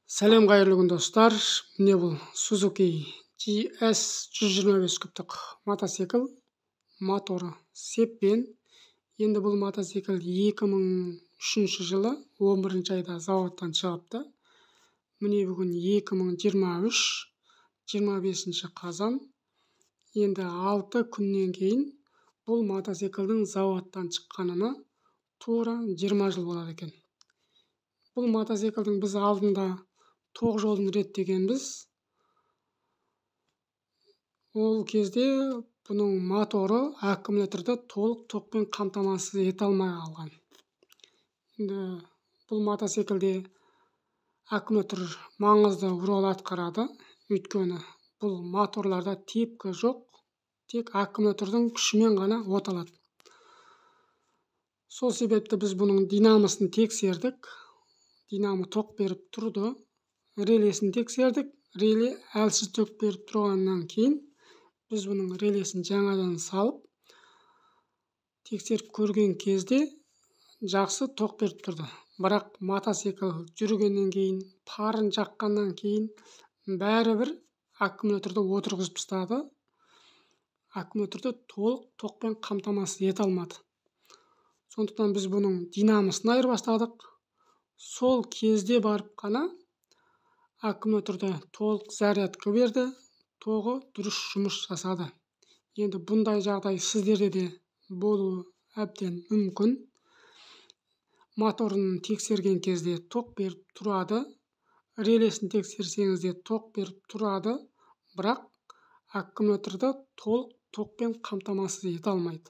Сәлем қайырлы күн достар. Міне бұл Suzuki GS 125 күптік мотоцикл, моторы сеппен. Енді бұл мотоцикл 2003 жылы 11 айда заводтан шығыпты. Міне бүгін 2023 25 қазан. Енді 6 күннен кейін бұл мотоциклдің заводтан шыққанына тура 20 жыл болады екен. Бұл мотоциклдің біз алдында тоқ жолын реттегенбіз. Ол кезде бұның моторы аккумуляторды толық тоқпен қамтамасыз ете алмай қалған. Енді бұл мотоциклде аккумулятор маңызды рөл атқарады. Өйткені бұл моторларда тепкі жоқ, тек аккумулятордың күшімен ғана оталады. Сол себепті біз бұның динамосын тексердік. Динамо тоқ беріп тұрды. Релесін тексердік. Реле әлсіз ток беріп тұрғаннан кейін біз бұның релесін жаңадан салып тексеріп көрген кезде жақсы тоқ беріп тұрды. Бірақ мотоцикл жүргеннен кейін, парын жаққаннан кейін бәрібір аккумуляторды отырғызып тастады. Аккумуляторды толық тоқпен қамтамасыз ете алмады. Сондықтан біз бұның динамосын айырбастадық. Сол кезде барып қана аккумуляторды толық зарядка берді, тоғы дұрыс жұмыс жасады. Енді бұндай жағдай сіздерде де болуы әбден мүмкін. Моторын тексерген кезде тоқ беріп тұрады, релесін тексерсеңіз де тоқ беріп тұрады, бірақ аккумуляторды толық тоқпен қамтамасыз ете алмайды.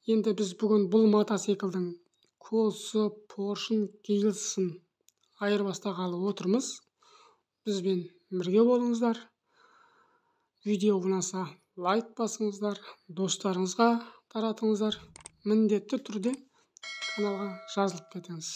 Енді біз бүгін бұл мотоциклдің колсы, поршын, гильзасын айырбастағалы отырмыз. Бізбен бірге болыңыздар. Видео ұнаса лайк басыңыздар, достарыңызға таратыңыздар. Міндетті түрде каналға жазылып кетіңіз.